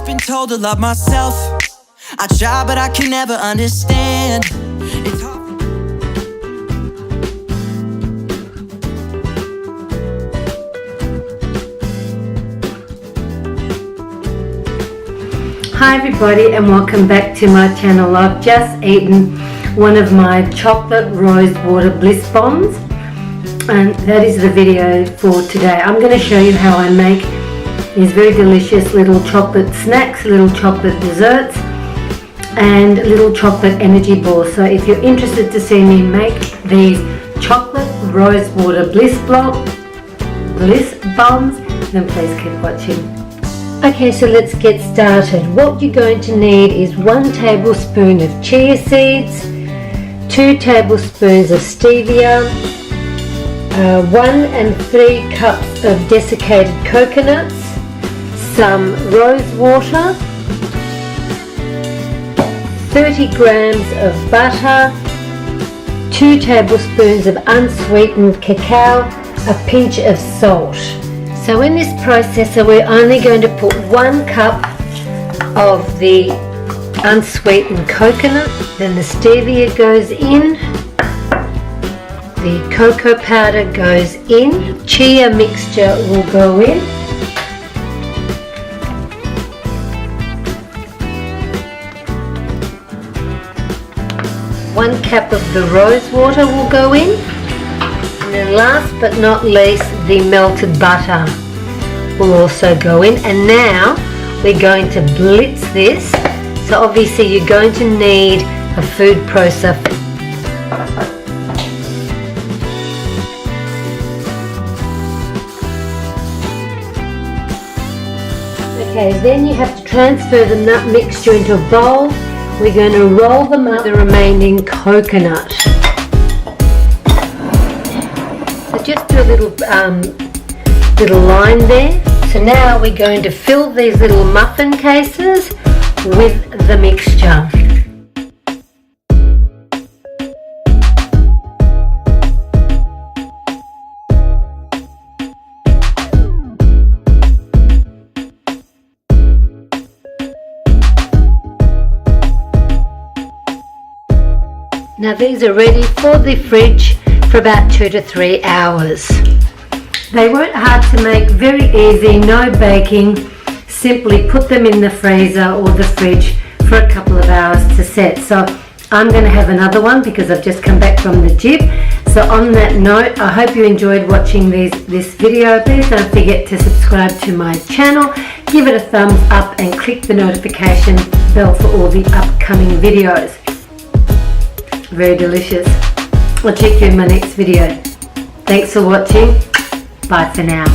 always been told to love myself. I try, but I can never understand. It's hard. Hi everybody, and welcome back to my channel. I've just eaten one of my chocolate Rosewater bliss bombs, and that is the video for today. I'm going to show you how I make these very delicious little chocolate snacks, little chocolate desserts, and little chocolate energy balls. So if you're interested to see me make these chocolate Rosewater bliss bombs, then please keep watching. Okay, so let's get started. What you're going to need is 1 tablespoon of chia seeds, 2 tablespoons of stevia, 1 3 cups of desiccated coconuts, some rose water, 30 grams of butter, 2 tablespoons of unsweetened cacao, a pinch of salt. So in this processor we're only going to put 1 cup of the unsweetened coconut, then the stevia goes in, the cocoa powder goes in, chia mixture will go in, one cup of the rose water will go in, and then last but not least, the melted butter will also go in. And now we're going to blitz this. So obviously you're going to need a food processor. Okay, then you have to transfer the nut mixture into a bowl. We're going to roll them up the remaining coconut. So just do a little line there. So now we're going to fill these little muffin cases with the mixture. Now these are ready for the fridge for about 2 to 3 hours. They weren't hard to make, very easy, no baking. Simply put them in the freezer or the fridge for a couple of hours to set. So I'm going to have another one because I've just come back from the gym. So on that note, I hope you enjoyed watching this video. Please don't forget to subscribe to my channel, give it a thumbs up and click the notification bell for all the upcoming videos. Very delicious. I'll check you in my next video. Thanks for watching. Bye for now.